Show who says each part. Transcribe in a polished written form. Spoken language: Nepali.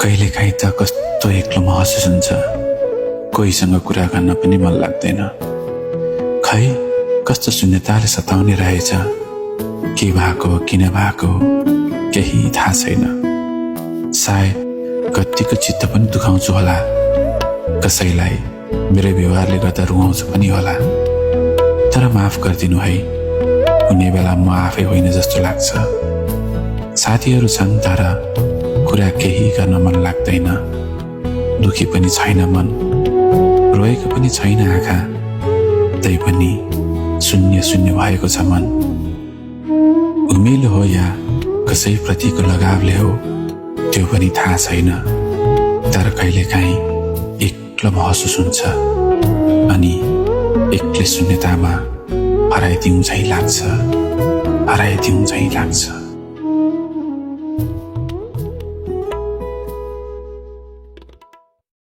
Speaker 1: कहिलेकाहीँ त कस्तो एक्लो महसुस हुन्छ, कोहीसँग कुरा गर्न पनि मन लाग्दैन। खै कस्तो शून्यताले सताउने रहेछ, के भएको किन भएको केही थाहा छैन। सायद कतिको चित्त पनि दुखाउँछु होला, कसैलाई मेरो व्यवहारले गर्दा रुवाउँछु पनि होला। तर माफ गरिदिनु है, कुनै बेला म आफै होइन जस्तो लाग्छ। साथीहरू छन् तर कुरा केही गर्न मन लाग्दैन। दुखी पनि छैन मन, रोएको पनि छैन आँखा, तै पनि शून्य शून्य भएको छ मन। उमेलो हो या कसैप्रतिको लगावले हो त्यो पनि थाहा छैन, तर कहिलेकाहीँ एक्लो महसुस हुन्छ अनि एक्लै शून्यतामा हराइदिउँ झैँ लाग्छ।